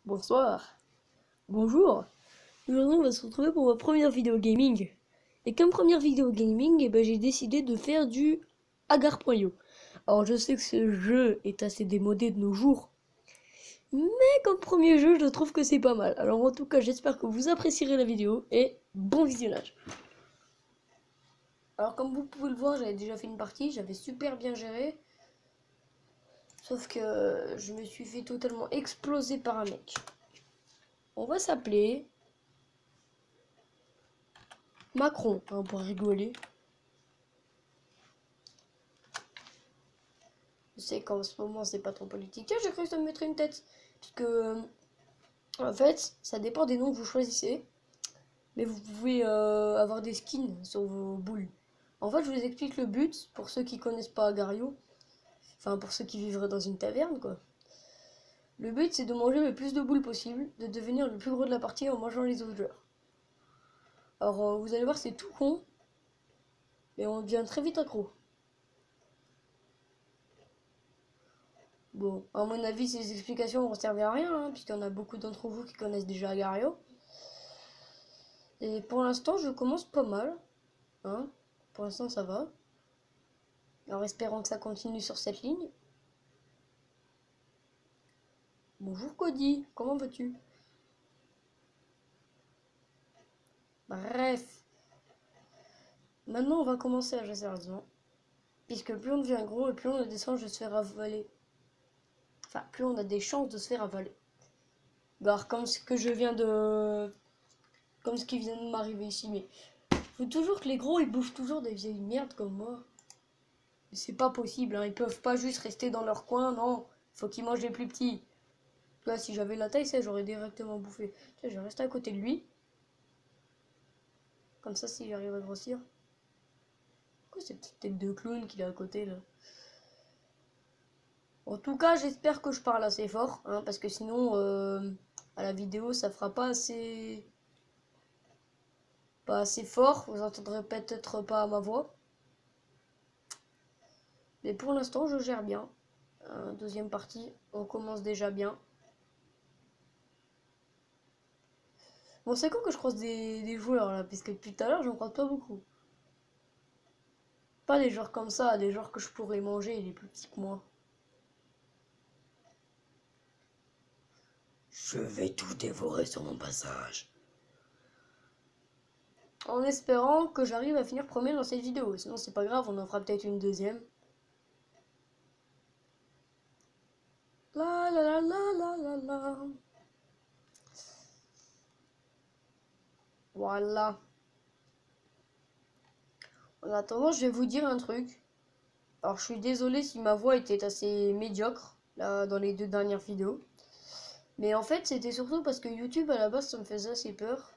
Bonsoir. Bonjour. Aujourd'hui, on va se retrouver pour ma première vidéo gaming. Et comme première vidéo gaming, j'ai décidé de faire du Agar.io. Alors, je sais que ce jeu est assez démodé de nos jours. Mais comme premier jeu, je trouve que c'est pas mal. Alors, en tout cas, j'espère que vous apprécierez la vidéo et bon visionnage. Alors, comme vous pouvez le voir, j'avais déjà fait une partie. J'avais super bien géré. Sauf que je me suis fait totalement exploser par un mec. On va s'appeler Macron, hein, pour rigoler. Je sais qu'en ce moment c'est pas trop politique. Tiens, j'ai cru que ça me mettrait une tête. Parce que, en fait, ça dépend des noms que vous choisissez. Mais vous pouvez avoir des skins sur vos boules. En fait, je vous explique le but pour ceux qui connaissent pas Agario. Enfin, pour ceux qui vivraient dans une taverne, quoi. Le but c'est de manger le plus de boules possible, de devenir le plus gros de la partie en mangeant les autres joueurs. Alors, vous allez voir, c'est tout con. Mais on devient très vite accro. Bon, à mon avis, ces explications vont servir à rien, hein, puisqu'il y en a beaucoup d'entre vous qui connaissent déjà Agario. Et pour l'instant, je commence pas mal. Hein. Pour l'instant, ça va. En espérant que ça continue sur cette ligne. Bonjour Cody, comment vas-tu? Bref. Maintenant, on va commencer à jouer sérieusement. Puisque plus on devient gros et plus on a des chances de se faire avaler. Enfin, plus on a des chances de se faire avaler. Alors, comme ce que je viens de... Comme ce qui vient de m'arriver ici. Mais faut toujours que les gros, ils bouffent toujours des vieilles merdes comme moi. C'est pas possible, hein. Ils peuvent pas juste rester dans leur coin, non. Faut qu'ils mangent les plus petits. Là, si j'avais la taille, ça, j'aurais directement bouffé. Tiens, je vais rester à côté de lui. Comme ça, si j'arrive à grossir. Quoi, cette petite tête de clown qu'il a à côté, là? En tout cas, j'espère que je parle assez fort, hein, parce que sinon, à la vidéo, ça fera pas assez fort. Vous entendrez peut-être pas ma voix. Mais pour l'instant, je gère bien. Deuxième partie, on commence déjà bien. Bon, c'est quand que je croise des joueurs, là, puisque depuis tout à l'heure, j'en croise pas beaucoup. Pas des joueurs comme ça, des joueurs que je pourrais manger, les plus petits que moi. Je vais tout dévorer sur mon passage. En espérant que j'arrive à finir premier dans cette vidéo. Sinon, c'est pas grave, on en fera peut-être une deuxième. La la la la la la la. Voilà. En attendant, je vais vous dire un truc. Alors, je suis désolé si ma voix était assez médiocre, là, dans les deux dernières vidéos. Mais en fait, c'était surtout parce que YouTube, à la base, ça me faisait assez peur.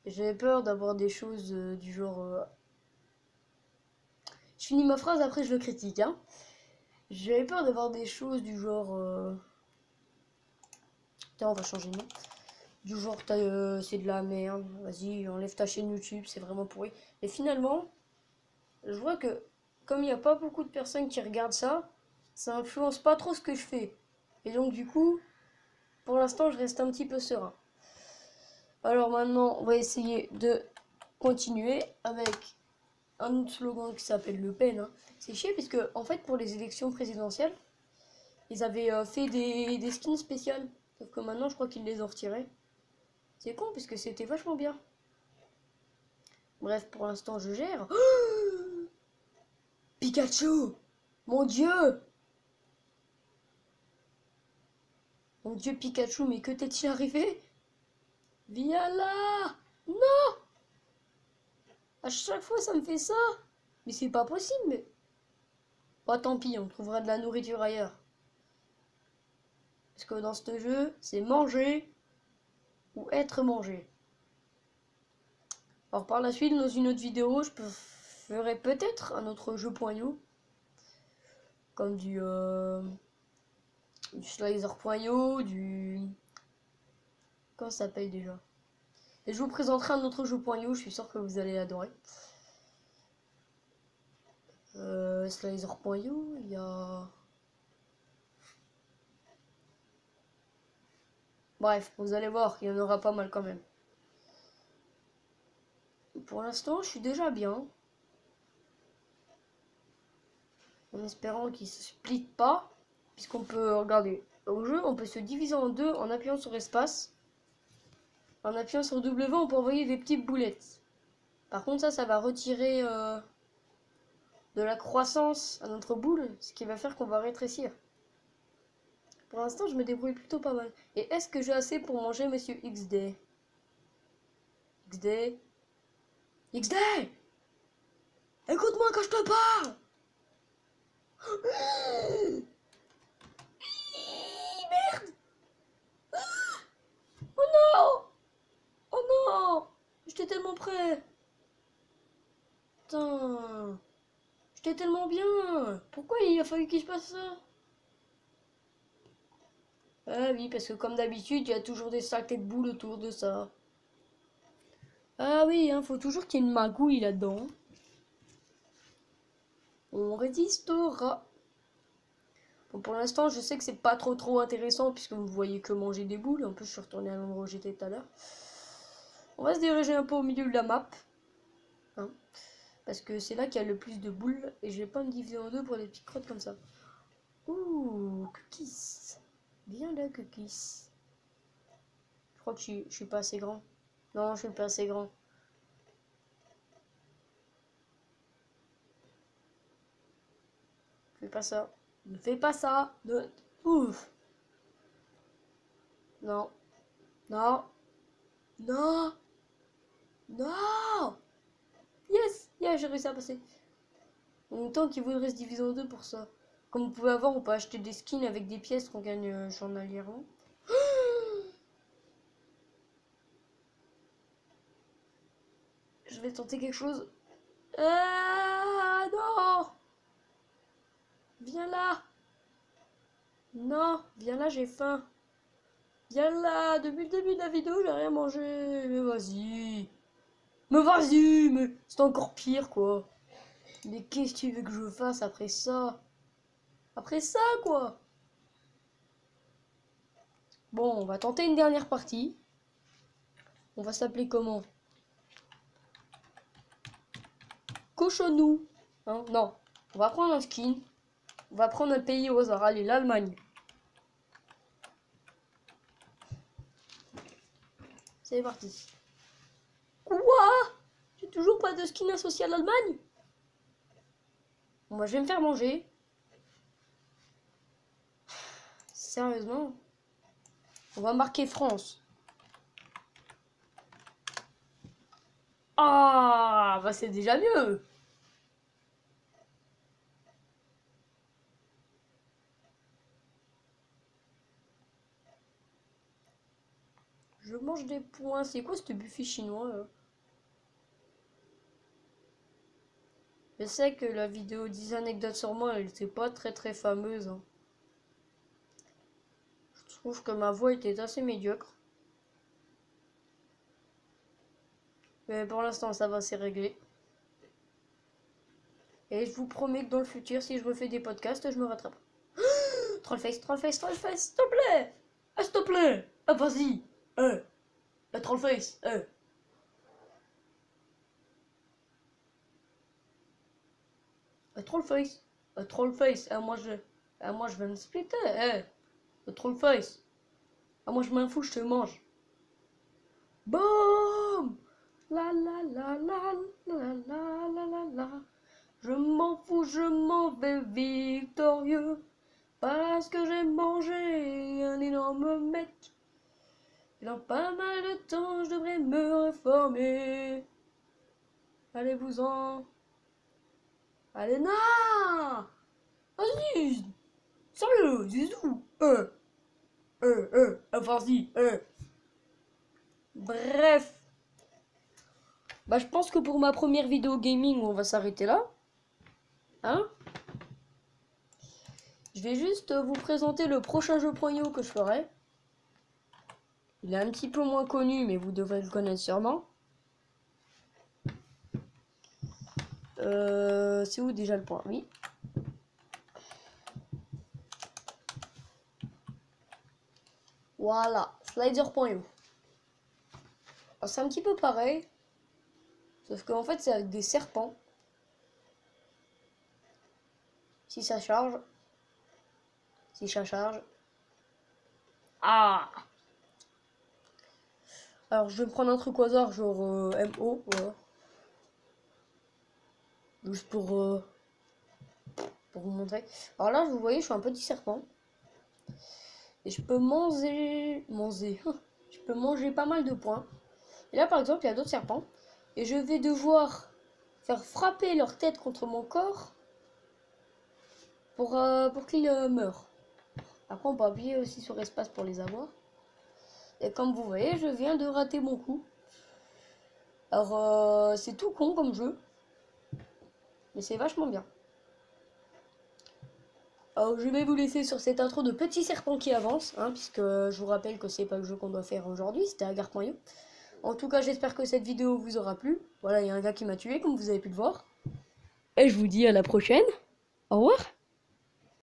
J'avais peur d'avoir des choses du genre... Je finis ma phrase, après je le critique, hein. J'avais peur d'avoir des choses du genre... Tiens, on va changer de nom. Du genre, c'est de la merde, vas-y, enlève ta chaîne YouTube, c'est vraiment pourri. Et finalement, je vois que, comme il n'y a pas beaucoup de personnes qui regardent ça, ça influence pas trop ce que je fais. Et donc, du coup, pour l'instant, je reste un petit peu serein. Alors maintenant, on va essayer de continuer avec un autre slogan qui s'appelle Le Pen. Hein. C'est chier, puisque, en fait, pour les élections présidentielles, ils avaient fait des skins spéciales. Sauf que maintenant, je crois qu'ils les ont retirés. C'est con, puisque c'était vachement bien. Bref, pour l'instant, je gère. Pikachu! Mon dieu! Mon dieu, Pikachu, mais que t'est-il arrivé? Viens là! Non! À chaque fois, ça me fait ça! Mais c'est pas possible, mais... Oh, tant pis, on trouvera de la nourriture ailleurs. Parce que dans ce jeu, c'est manger ou être mangé. Alors par la suite, dans une autre vidéo, ferai peut-être un autre jeu.io. Comme du Slicer.io, du... Comment ça s'appelle déjà? Et je vous présenterai un autre jeu.io, je suis sûr que vous allez adorer. Slicer.io, il y a... Bref, vous allez voir, il y en aura pas mal quand même. Pour l'instant, je suis déjà bien. En espérant qu'il se split pas. Puisqu'on peut, regarder, au jeu, on peut se diviser en deux en appuyant sur espace. En appuyant sur W, on peut envoyer des petites boulettes. Par contre, ça va retirer de la croissance à notre boule, ce qui va faire qu'on va rétrécir. Pour l'instant, je me débrouille plutôt pas mal. Et est-ce que j'ai assez pour manger Monsieur XD? XD? XD! Écoute-moi quand je te parle! Merde! Oh non! Oh non! J'étais tellement prêt! Putain! J'étais tellement bien! Pourquoi il a fallu qu'il se passe ça? Ah oui, parce que comme d'habitude, il y a toujours des saletés de boules autour de ça. Ah oui, hein, faut toujours qu'il y ait une magouille là-dedans. On résistera. Bon, pour l'instant, je sais que c'est pas trop intéressant puisque vous ne voyez que manger des boules. En plus, je suis retourné à l'endroit où j'étais tout à l'heure. On va se diriger un peu au milieu de la map. Hein, parce que c'est là qu'il y a le plus de boules. Et je vais pas me diviser en deux pour des petites crottes comme ça. Ouh, cookies. Viens là, cookies. Je crois que je suis pas assez grand. Non, je suis pas assez grand. Fais pas ça. Ne fais pas ça. Ouf. Non. Non. Non. Non. Yes. Yes, j'ai réussi à passer. En même temps qu'il voudrait se diviser en deux pour ça. Comme vous pouvez avoir, on peut acheter des skins avec des pièces qu'on gagne journalièrement. Je vais tenter quelque chose. Ah non. Viens là. Non, viens là, j'ai faim. Viens là, depuis le début de la vidéo, j'ai rien mangé. Mais vas-y. Mais vas-y, mais c'est encore pire, quoi. Mais qu'est-ce que tu veux que je fasse après ça? Après ça, quoi. Bon, on va tenter une dernière partie. On va s'appeler comment? Cochonou. Hein? Non, on va prendre un skin. On va prendre un pays au hasard. Allez, l'Allemagne. C'est parti. Quoi? J'ai toujours pas de skin associé à l'Allemagne? Bon, moi, je vais me faire manger. Sérieusement? On va marquer France. Ah, bah c'est déjà mieux. Je mange des points. C'est quoi ce buffet chinois là? Je sais que la vidéo 10 anecdotes sur moi, elle était pas très fameuse. Hein. Je trouve que ma voix était assez médiocre. Mais pour l'instant, ça va, c'est réglé. Et je vous promets que dans le futur, si je refais des podcasts, je me rattrape. Trollface, Trollface, Trollface, s'il te plaît! Ah, s'il te plaît! Ah, vas-y! La Trollface! Trollface! Trollface! moi je vais me splitter! Trollface! Ah, moi je m'en fous, je te mange! Boum! La la la la la la la la la. Je m'en fous, je m'en vais victorieux. Parce que j'ai mangé un énorme mec. Et dans pas mal de temps, je devrais me réformer. Allez-vous-en. Allez, non! Vas-y! Sérieux, Zizou! Vas-y, Bref. Bah, je pense que pour ma première vidéo gaming, on va s'arrêter là. Hein? Je vais juste vous présenter le prochain jeu Proyo que je ferai. Il est un petit peu moins connu, mais vous devrez le connaître sûrement. C'est où déjà le point? Oui. Voilà. Slider.io. C'est un petit peu pareil, sauf qu'en fait c'est avec des serpents. Si ça charge, ah. Alors je vais prendre un truc au hasard, genre MO, voilà. Juste pour vous montrer. Alors là, vous voyez, je suis un petit serpent. Et je peux je peux manger pas mal de points. Et là, par exemple, il y a d'autres serpents. Et je vais devoir faire frapper leur tête contre mon corps pour qu'ils meurent. Après, on peut appuyer aussi sur espace pour les avoir. Et comme vous voyez, je viens de rater mon coup. Alors, c'est tout con comme jeu. Mais c'est vachement bien. Alors, je vais vous laisser sur cette intro de petit serpent qui avance, hein, puisque je vous rappelle que c'est pas le jeu qu'on doit faire aujourd'hui, c'était Agar.io. En tout cas, j'espère que cette vidéo vous aura plu. Voilà, il y a un gars qui m'a tué, comme vous avez pu le voir. Et je vous dis à la prochaine. Au revoir.